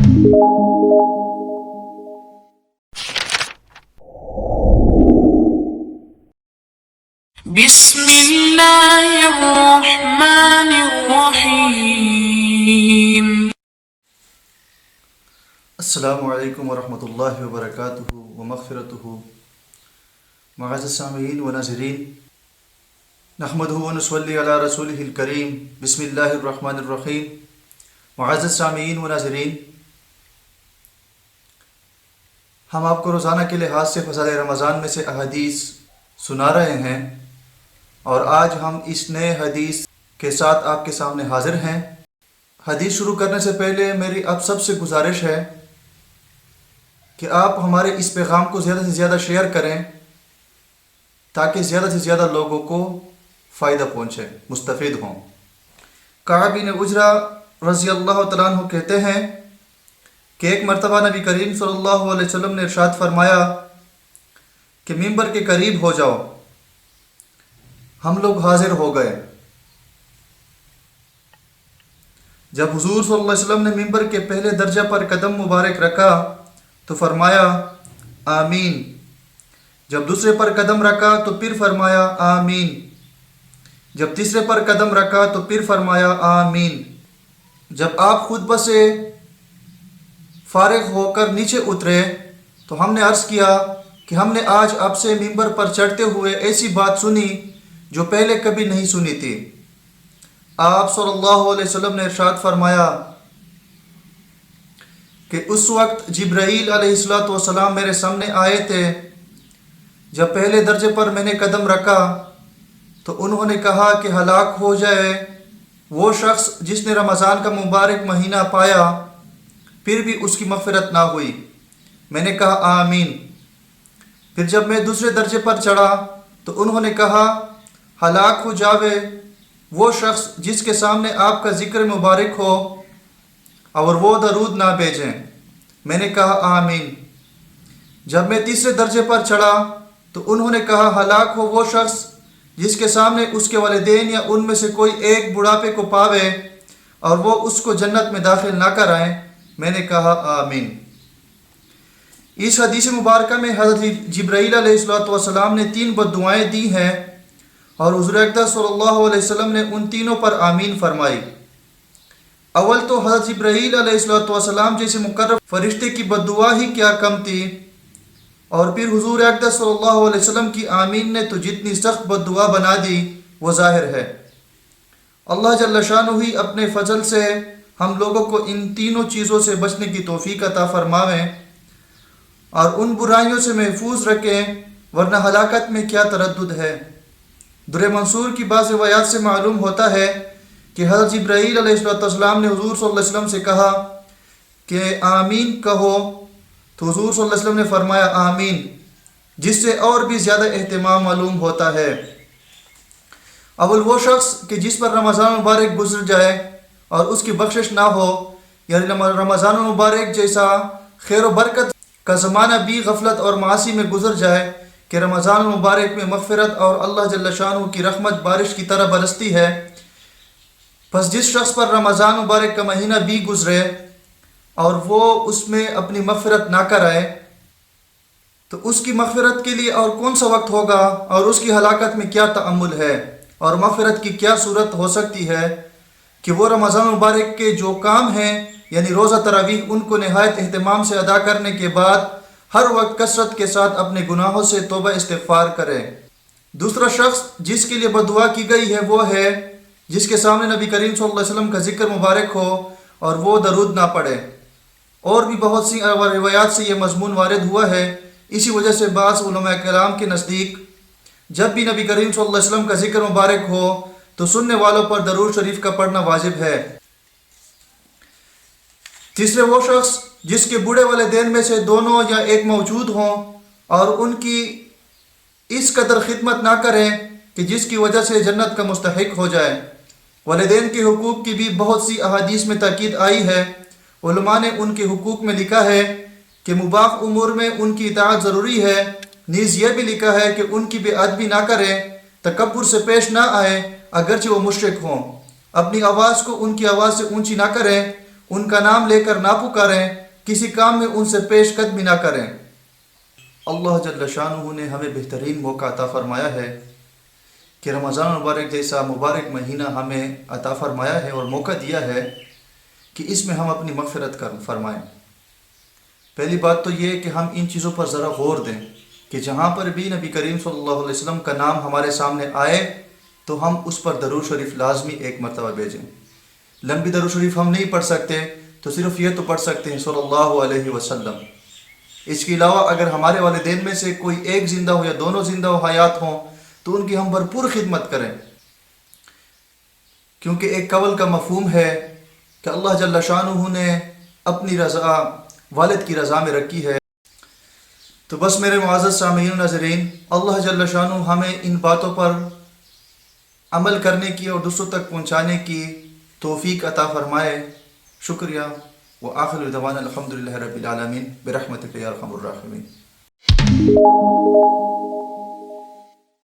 بسم اللہ الرحمن الرحیم۔ السلام علیکم ورحمۃ اللہ وبرکاتہ ومغفرتہ۔ معزز سامعین و ناظرین، نحمدہ و نصلی علی رسولہ الکریم، بسم اللہ الرحمن الرحیم۔ معزز سامعین و ناظرین، ہم آپ کو روزانہ کے لحاظ سے فضائل رمضان میں سے احادیث سنا رہے ہیں، اور آج ہم اس نئے حدیث کے ساتھ آپ کے سامنے حاضر ہیں۔ حدیث شروع کرنے سے پہلے میری آپ سب سے گزارش ہے کہ آپ ہمارے اس پیغام کو زیادہ سے زیادہ شیئر کریں تاکہ زیادہ سے زیادہ لوگوں کو فائدہ پہنچے، مستفید ہوں۔ کعب بن عجرہ رضی اللہ تعالیٰ عنہ کہتے ہیں کہ ایک مرتبہ نبی کریم صلی اللہ علیہ وسلم نے ارشاد فرمایا کہ ممبر کے قریب ہو جاؤ۔ ہم لوگ حاضر ہو گئے۔ جب حضور صلی اللہ علیہ وسلم نے ممبر کے پہلے درجہ پر قدم مبارک رکھا تو فرمایا آمین۔ جب دوسرے پر قدم رکھا تو پھر فرمایا آمین۔ جب تیسرے پر قدم رکھا تو پھر فرمایا آمین۔ جب آپ خطبہ سے فارغ ہو کر نیچے اترے تو ہم نے عرض کیا کہ ہم نے آج آپ سے ممبر پر چڑھتے ہوئے ایسی بات سنی جو پہلے کبھی نہیں سنی تھی۔ آپ صلی اللہ علیہ وسلم نے ارشاد فرمایا کہ اس وقت جبرائیل علیہ السلام میرے سامنے آئے تھے۔ جب پہلے درجے پر میں نے قدم رکھا تو انہوں نے کہا کہ ہلاک ہو جائے وہ شخص جس نے رمضان کا مبارک مہینہ پایا پھر بھی اس کی مغفرت نہ ہوئی۔ میں نے کہا آمین۔ پھر جب میں دوسرے درجے پر چڑھا تو انہوں نے کہا ہلاک ہو جاوے وہ شخص جس کے سامنے آپ کا ذکر مبارک ہو اور وہ درود نہ بھیجیں۔ میں نے کہا آمین۔ جب میں تیسرے درجے پر چڑھا تو انہوں نے کہا ہلاک ہو وہ شخص جس کے سامنے اس کے والدین یا ان میں سے کوئی ایک بڑھاپے کو پاوے اور وہ اس کو جنت میں داخل نہ کرائیں۔ میں نے کہا آمین۔ اس حدیث مبارکہ میں حضرت جبرائیل علیہ السلام نے 3 بددعائیں دی ہیں اور حضور اقدس صلی اللہ علیہ وسلم نے ان تینوں پر آمین فرمائی۔ اول تو حضرت جبرائیل علیہ السلام جیسے مقرب فرشتے کی بددعا ہی کیا کم تھی، اور پھر حضور اقدس صلی اللہ علیہ وسلم کی آمین نے تو جتنی سخت بددعا بنا دی وہ ظاہر ہے۔ اللہ جل شانہ ہی اپنے فضل سے ہم لوگوں کو ان تینوں چیزوں سے بچنے کی توفیق عطا فرماویں اور ان برائیوں سے محفوظ رکھیں، ورنہ ہلاکت میں کیا تردد ہے۔ در منصور کی بعض روایات سے معلوم ہوتا ہے کہ حضرت جبرائیل علیہ السلام نے حضور صلی اللہ علیہ وسلم سے کہا کہ آمین کہو، تو حضور صلی اللہ علیہ وسلم نے فرمایا آمین، جس سے اور بھی زیادہ اہتمام معلوم ہوتا ہے۔ اول وہ شخص کہ جس پر رمضان مبارک گزر جائے اور اس کی بخشش نہ ہو، یعنی رمضان مبارک جیسا خیر و برکت کا زمانہ بھی غفلت اور معاصی میں گزر جائے کہ رمضان مبارک میں مغفرت اور اللہ جل شانہ کی رحمت بارش کی طرح برستی ہے، پس جس شخص پر رمضان مبارک کا مہینہ بھی گزرے اور وہ اس میں اپنی مغفرت نہ کرائے تو اس کی مغفرت کے لیے اور کون سا وقت ہوگا اور اس کی ہلاکت میں کیا تأمل ہے اور مغفرت کی کیا صورت ہو سکتی ہے کہ وہ رمضان مبارک کے جو کام ہیں یعنی روزہ تراویح ان کو نہایت اہتمام سے ادا کرنے کے بعد ہر وقت کثرت کے ساتھ اپنے گناہوں سے توبہ استغفار کرے۔ دوسرا شخص جس کے لیے بددعا کی گئی ہے وہ ہے جس کے سامنے نبی کریم صلی اللہ علیہ وسلم کا ذکر مبارک ہو اور وہ درود نہ پڑھے۔ اور بھی بہت سی روایات سے یہ مضمون وارد ہوا ہے۔ اسی وجہ سے بعض علماء کرام کے نزدیک جب بھی نبی کریم صلی اللہ علیہ وسلم کا ذکر مبارک ہو تو سننے والوں پر درود شریف کا پڑھنا واجب ہے۔ تیسرے وہ شخص جس کے بوڑھے والدین میں سے دونوں یا ایک موجود ہوں اور ان کی اس قدر خدمت نہ کریں کہ جس کی وجہ سے جنت کا مستحق ہو جائے۔ والدین کے حقوق کی بھی بہت سی احادیث میں تاکید آئی ہے۔ علماء نے ان کے حقوق میں لکھا ہے کہ مباح امور میں ان کی اطاعت ضروری ہے، نیز یہ بھی لکھا ہے کہ ان کی بے ادبی نہ کریں، تکبر سے پیش نہ آئے اگرچہ وہ مشرک ہوں، اپنی آواز کو ان کی آواز سے اونچی نہ کریں، ان کا نام لے کر نہ پکاریں، کسی کام میں ان سے پیش قدمی نہ کریں۔ اللہ جل شانہ نے ہمیں بہترین موقع عطا فرمایا ہے کہ رمضان المبارک جیسا مبارک مہینہ ہمیں عطا فرمایا ہے اور موقع دیا ہے کہ اس میں ہم اپنی مغفرت فرمائیں۔ پہلی بات تو یہ کہ ہم ان چیزوں پر ذرا غور دیں کہ جہاں پر بھی نبی کریم صلی اللہ علیہ وسلم کا نام ہمارے سامنے آئے تو ہم اس پر درود شریف لازمی ایک مرتبہ بھیجیں۔ لمبی درود شریف ہم نہیں پڑھ سکتے تو صرف یہ تو پڑھ سکتے ہیں صلی اللہ علیہ وسلم۔ اس کے علاوہ اگر ہمارے والدین میں سے کوئی ایک زندہ ہو یا دونوں زندہ ہو حیات ہوں تو ان کی ہم بھرپور خدمت کریں، کیونکہ ایک قول کا مفہوم ہے کہ اللہ جل شانہ نے اپنی رضا والد کی رضا میں رکھی ہے۔ تو بس میرے معزز سامعین و ناظرین، اللہ جل شانہ ہمیں ان باتوں پر عمل کرنے کی اور دوسروں تک پہنچانے کی توفیق عطا فرمائے۔ شکریہ وآخر دعوانا الحمدللہ رب العالمین برحمتک یا ارحم الراحمین۔